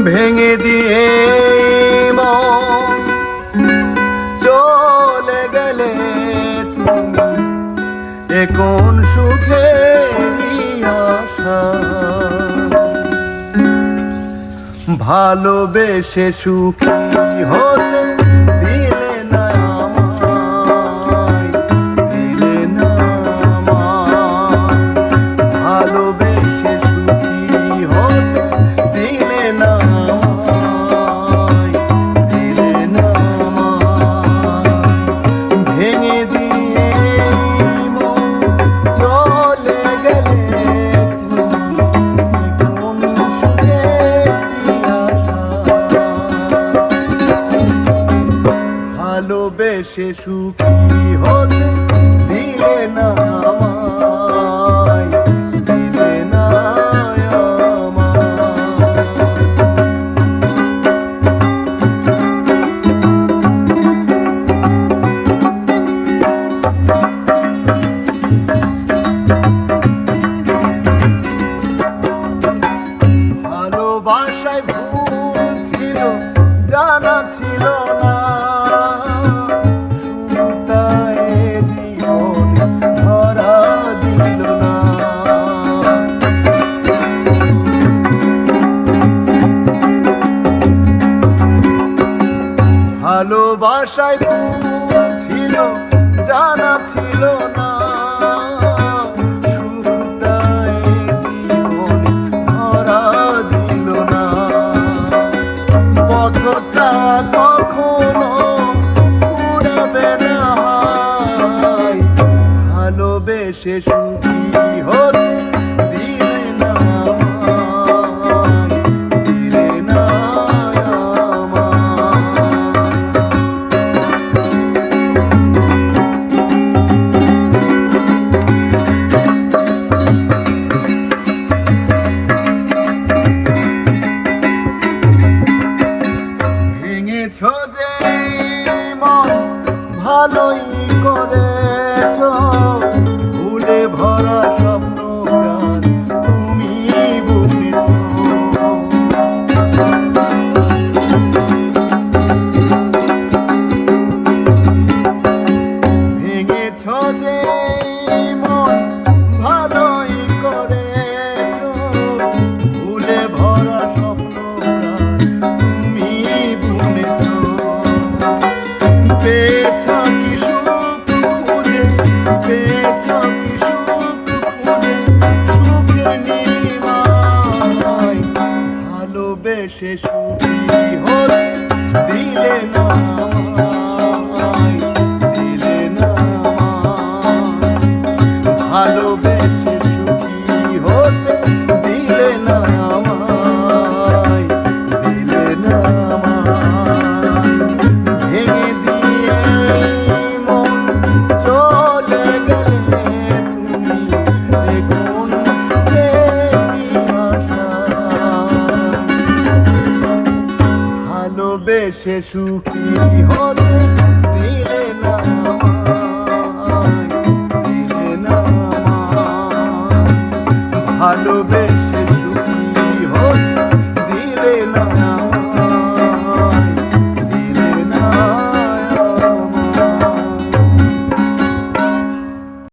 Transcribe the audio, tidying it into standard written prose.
ভেঙে দিয়ে মন চলে গেলে তুমি এ কোন সুখেরই আশা। ভালোবেসে সুখী হতে দিলে না আমায়, দিলে না আমায়। ভালোবেসে সুখী হতে দিলে না আমায়, দিলে না আমায়। ভেঙে দিয়ে মন চলে গেলে কোন সুখেরই আশা। ভালোবেসে সুখী হতে দিলে না আমায়, দিলে না আমায়। ভালোবাসায় ভুল ছিল, জানা ছিল না, শুরুটায় জীবন ধরা দিল না। ভালোবাসায় ভুল ছিল, জানা ছিল না, শুরুটায় জীবন ধরা দিল না। পথ চাওয়া কখনো উড়াবে না হায়, ভালোবেসে সুখী হতে দিলে না আমায়, দিলে না আমায়। ভেঙেছ যে মন ভালোই করেছ, ভুলে ভরা স্বপ্ন জান তুমি বুঝেছ। ভেঙেছ যে মন ভালোই করেছ, ভুলে ভরা স্বপ্ন জান তুমি বুঝেছ। পেয়েছ কি সুখ খুঁজে, পেয়েছ কি সুখ খুঁজে, সুখের নীলিমায়। ভালোবেসে সুখী হতে দিলে না আমায়, দিলে না আমায়। ভালোবেসে সুখী হতে দিলে না আমায়, দিলে না আমায়। ভেঙে দিয়ে মন চলে গেলে তুমি এ কোন সুখেরই আশা। ভালোবেসে সুখী হতে দিলে না আমায়, দিলে না আমায়। ভালোবেসে